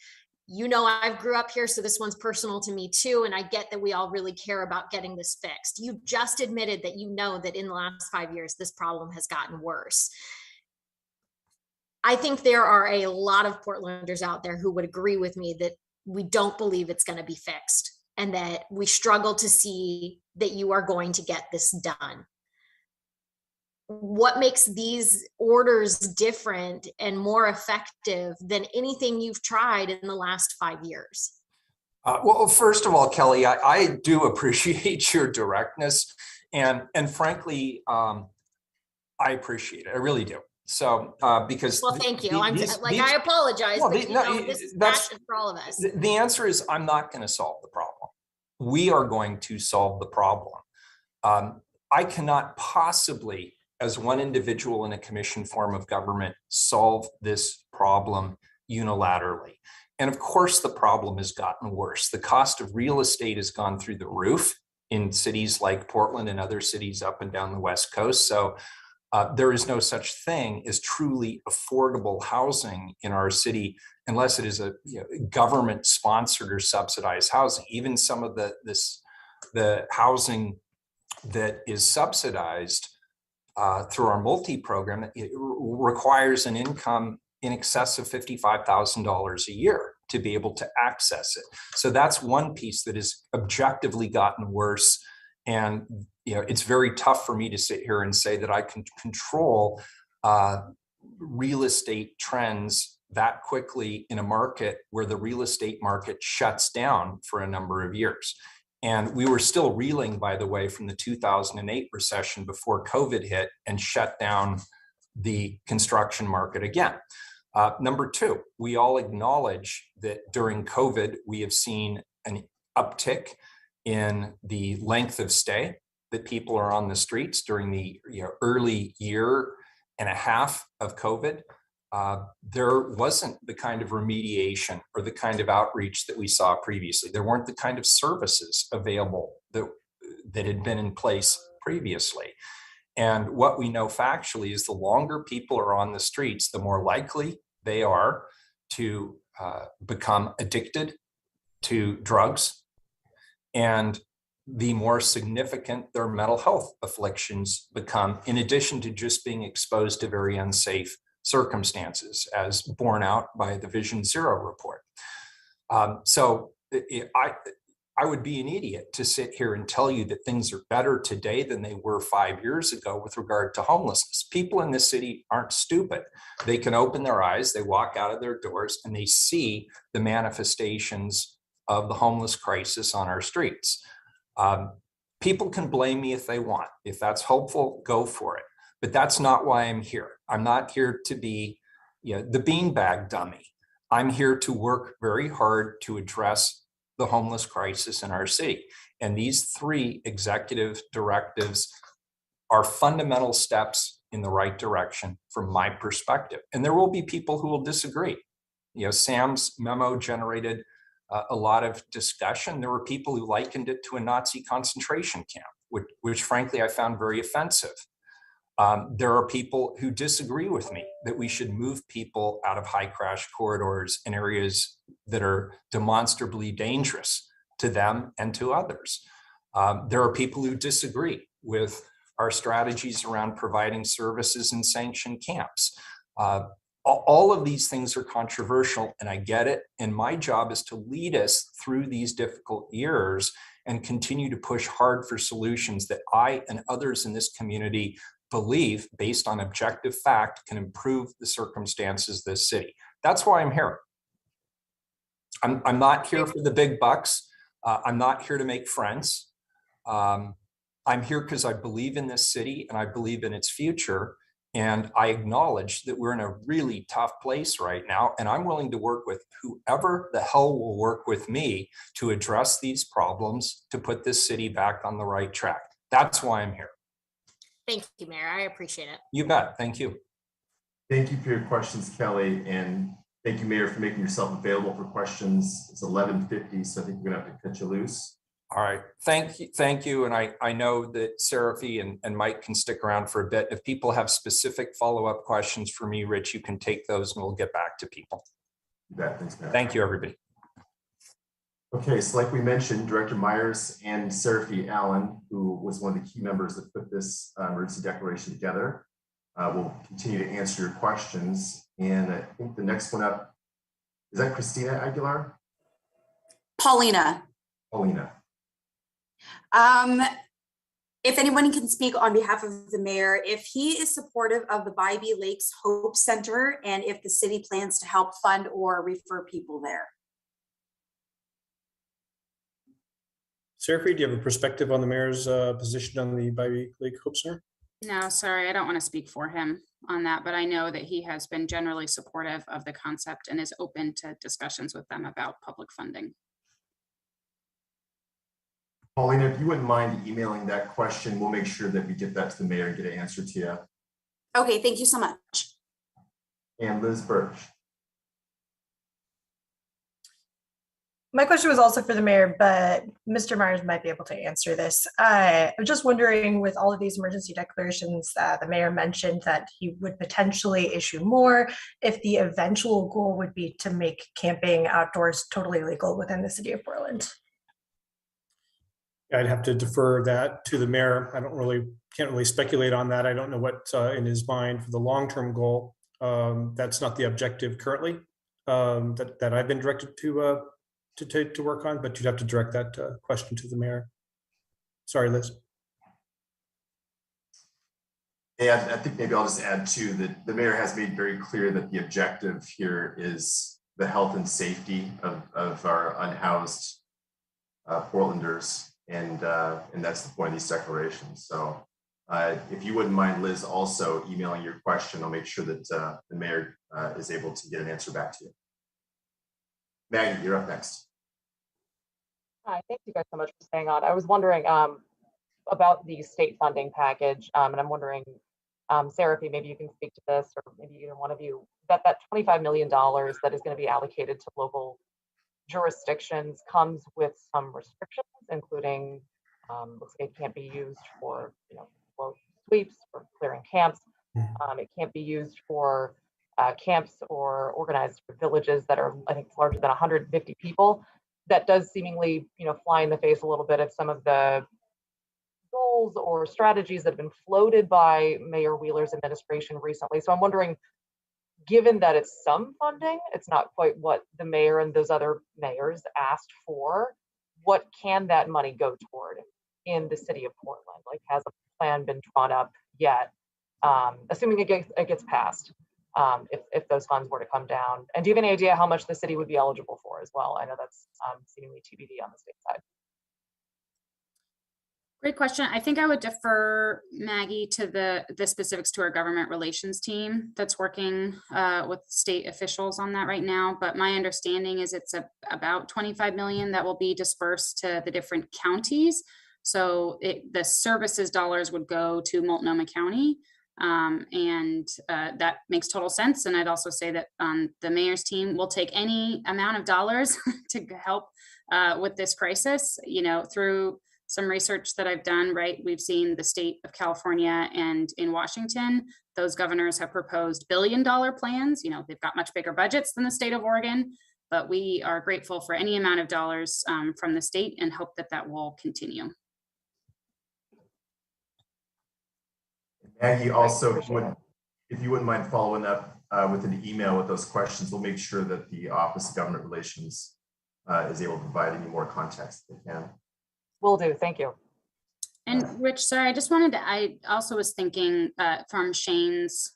I've grew up here, so this one's personal to me too. And I get that we all really care about getting this fixed. You just admitted that that in the last 5 years, this problem has gotten worse. I think there are a lot of Portlanders out there who would agree with me that we don't believe it's going to be fixed, and that we struggle to see that you are going to get this done. What makes these orders different and more effective than anything you've tried in the last 5 years? Well, first of all, Kelly, I do appreciate your directness, and frankly, I appreciate it. I really do. So, because thank you. I apologize. Well, this is passion for all of us. The answer is, I'm not going to solve the problem. We are going to solve the problem. I cannot possibly, as one individual in a commission form of government, solve this problem unilaterally. And of course, the problem has gotten worse. The cost of real estate has gone through the roof in cities like Portland and other cities up and down the West Coast. So there is no such thing as truly affordable housing in our city unless it is a government sponsored or subsidized housing. Even some of the housing that is subsidized through our multi program, it requires an income in excess of $55,000 a year to be able to access it. So that's one piece that has objectively gotten worse. And it's very tough for me to sit here and say that I can control real estate trends that quickly in a market where the real estate market shuts down for a number of years. And we were still reeling, by the way, from the 2008 recession before COVID hit and shut down the construction market again. Number 2, we all acknowledge that during COVID, we have seen an uptick in the length of stay that people are on the streets during the early year and a half of COVID. There wasn't the kind of remediation or the kind of outreach that we saw previously. There weren't the kind of services available that had been in place previously. And what we know factually is the longer people are on the streets, the more likely they are to become addicted to drugs, and the more significant their mental health afflictions become, in addition to just being exposed to very unsafe circumstances, as borne out by the Vision Zero report. So I would be an idiot to sit here and tell you that things are better today than they were 5 years ago with regard to homelessness. People in this city aren't stupid. They can open their eyes, they walk out of their doors, and they see the manifestations of the homeless crisis on our streets. People can blame me if they want. If that's hopeful, go for it. But that's not why I'm here. I'm not here to be the beanbag dummy. I'm here to work very hard to address the homeless crisis in our city. And these 3 executive directives are fundamental steps in the right direction from my perspective. And there will be people who will disagree. Sam's memo generated a lot of discussion. There were people who likened it to a Nazi concentration camp, which frankly I found very offensive. There are people who disagree with me that we should move people out of high crash corridors in areas that are demonstrably dangerous to them and to others. There are people who disagree with our strategies around providing services in sanctioned camps. All of these things are controversial, and I get it. And my job is to lead us through these difficult years and continue to push hard for solutions that I and others in this community believe, based on objective fact, can improve the circumstances of this city. That's why I'm here. I'm not here for the big bucks. I'm not here to make friends. I'm here because I believe in this city and I believe in its future. And I acknowledge that we're in a really tough place right now. And I'm willing to work with whoever the hell will work with me to address these problems, to put this city back on the right track. That's why I'm here. Thank you, Mayor. I appreciate it. You bet. Thank you. Thank you for your questions, Kelly. And thank you, Mayor, for making yourself available for questions. It's 11:50, so I think we're gonna have to cut you loose. All right, thank you. And I know that Seraphy and Mike can stick around for a bit. If people have specific follow-up questions for me, Rich, you can take those and we'll get back to people. You bet. Thanks, Mayor. Thank you, everybody. Okay, so like we mentioned, Director Myers and Seraphy Allen, who was one of the key members that put this emergency declaration together, will continue to answer your questions. And I think the next one up, is that Christina Aguilar? Paulina. Paulina. If anyone can speak on behalf of the mayor, if he is supportive of the Bybee Lakes Hope Center and if the city plans to help fund or refer people there. Seraphy, do you have a perspective on the mayor's position on the Bybee Lake Hope Center? No, sorry, I don't want to speak for him on that, but I know that he has been generally supportive of the concept and is open to discussions with them about public funding. Paulina, if you wouldn't mind emailing that question, we'll make sure that we get that to the mayor and get an answer to you. Okay, thank you so much. And Liz Birch. My question was also for the mayor, but Mr. Myers might be able to answer this. I'm just wondering, with all of these emergency declarations, the mayor mentioned that he would potentially issue more if the eventual goal would be to make camping outdoors totally legal within the city of Portland. I'd have to defer that to the mayor. Can't really speculate on that. I don't know what's in his mind for the long-term goal. That's not the objective currently that I've been directed to work on, but you'd have to direct that question to the mayor. Sorry, Liz. Yeah, I think maybe I'll just add too that the mayor has made very clear that the objective here is the health and safety of our unhoused Portlanders. And that's the point of these declarations. So if you wouldn't mind, Liz, also emailing your question, I'll make sure that the mayor is able to get an answer back to you. Maggie, you're up next. Hi, thank you guys so much for staying on. I was wondering about the state funding package, and I'm wondering, Seraphy, maybe you can speak to this, or maybe either one of you, that $25 million that is going to be allocated to local jurisdictions comes with some restrictions, including looks like it can't be used for float sweeps or clearing camps. It can't be used for camps or organized villages that are, I think, larger than 150 people. That does seemingly fly in the face a little bit of some of the goals or strategies that have been floated by Mayor Wheeler's administration recently. So I'm wondering, given that it's some funding, it's not quite what the mayor and those other mayors asked for, what can that money go toward in the city of Portland? Like, has a plan been drawn up yet? Assuming it gets passed, if those funds were to come down. And do you have any idea how much the city would be eligible for as well? I know that's seemingly TBD on the state side. Great question. I think I would defer, Maggie, to the specifics to our government relations team that's working with state officials on that right now. But my understanding is it's about 25 million that will be dispersed to the different counties. So the services dollars would go to Multnomah County. And that makes total sense. And I'd also say that the mayor's team will take any amount of dollars to help with this crisis, through some research that I've done, right? We've seen the state of California and in Washington, those governors have proposed billion-dollar plans. They've got much bigger budgets than the state of Oregon, but we are grateful for any amount of dollars from the state and hope that that will continue. Maggie, also, if you wouldn't mind following up with an email with those questions, we'll make sure that the Office of Government Relations is able to provide any more context they can. Will do. Thank you. And Rich, sorry, I also was thinking from Shane's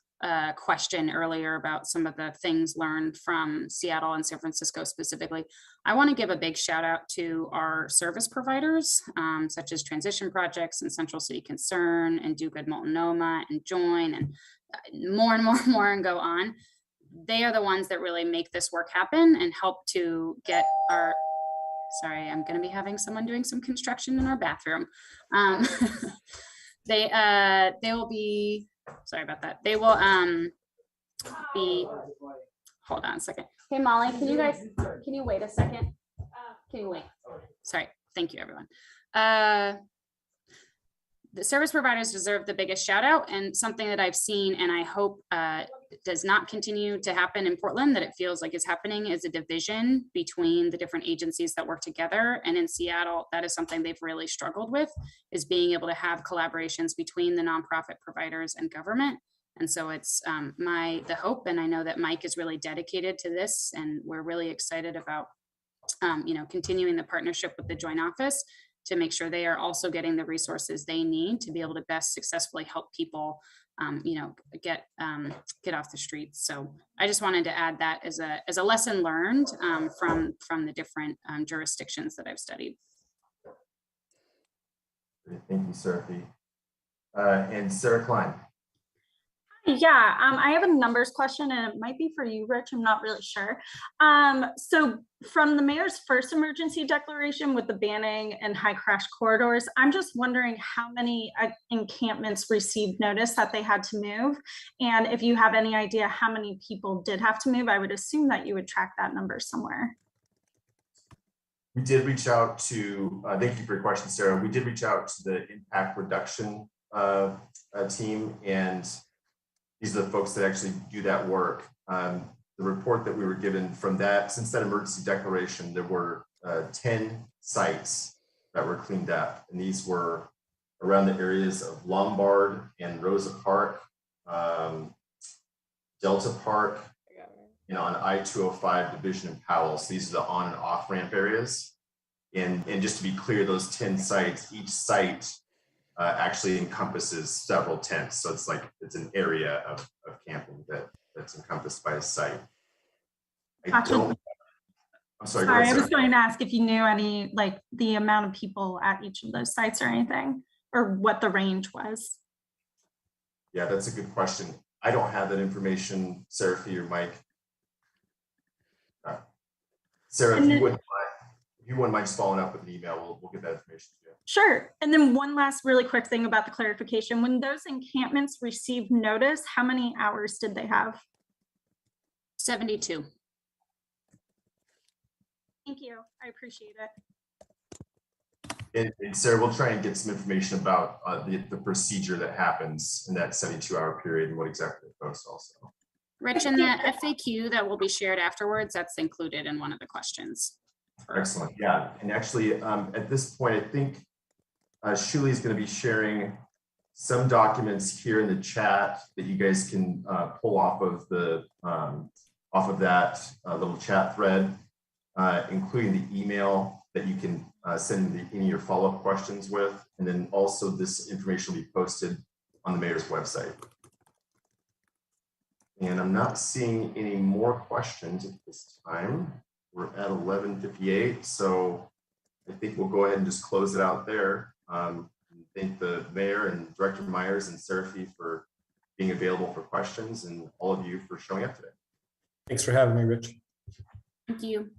question earlier about some of the things learned from Seattle and San Francisco specifically. I want to give a big shout out to our service providers, such as Transition Projects and Central City Concern and Do Good Multnomah and Join and more and more and more and go on. They are the ones that really make this work happen and help to get our, sorry, I'm going to be having someone doing some construction in our bathroom. They will be, sorry about that. They will be, hold on a second. Hey, Molly, can you wait a second? Can you wait? Sorry. Thank you, everyone. The service providers deserve the biggest shout out, and something that I've seen and I hope does not continue to happen in Portland, that it feels like is happening, is a division between the different agencies that work together. And in Seattle, that is something they've really struggled with, is being able to have collaborations between the nonprofit providers and government. And so it's the hope, and I know that Mike is really dedicated to this, and we're really excited about continuing the partnership with the Joint Office to make sure they are also getting the resources they need to be able to best successfully help people, get off the streets. So I just wanted to add that as a lesson learned from the different jurisdictions that I've studied. Thank you, Seraphy. And Sarah Klein. Yeah, I have a numbers question, and it might be for you, Rich. I'm not really sure. So from the mayor's first emergency declaration with the banning and high crash corridors, I'm just wondering how many encampments received notice that they had to move. And if you have any idea how many people did have to move, I would assume that you would track that number somewhere. We did reach out to, thank you for your question, Sarah. We did reach out to the impact reduction team, and these are the folks that actually do that work. The report that we were given from that, since that emergency declaration, there were 10 sites that were cleaned up. And these were around the areas of Lombard and Rosa Park, Delta Park, on I-205 Division and Powell. So these are the on and off ramp areas. And just to be clear, those 10 sites, each site actually encompasses several tents. So it's an area of camping that's encompassed by a site. I'm sorry. I was going to ask if you knew any, like the amount of people at each of those sites or anything, or what the range was. Yeah, that's a good question. I don't have that information, Seraphy or Mike. Sarah, if you wouldn't mind just following up with an email, we'll get that information to you. Sure. And then one last really quick thing about the clarification. When those encampments received notice, how many hours did they have? 72. Thank you. I appreciate it. And Sarah, we'll try and get some information about the procedure that happens in that 72-hour period and what exactly it posts also. Rich, in the FAQ that will be shared afterwards, that's included in one of the questions. Excellent. Yeah. And actually, at this point, I think Shuli is going to be sharing some documents here in the chat that you guys can pull off of that little chat thread, including the email that you can send any of your follow-up questions with, and then also this information will be posted on the mayor's website. And I'm not seeing any more questions at this time. We're at 11:58, so I think we'll go ahead and just close it out there. Thank the mayor and Director Myers and Seraphy for being available for questions, and all of you for showing up today. Thanks for having me, Rich. Thank you.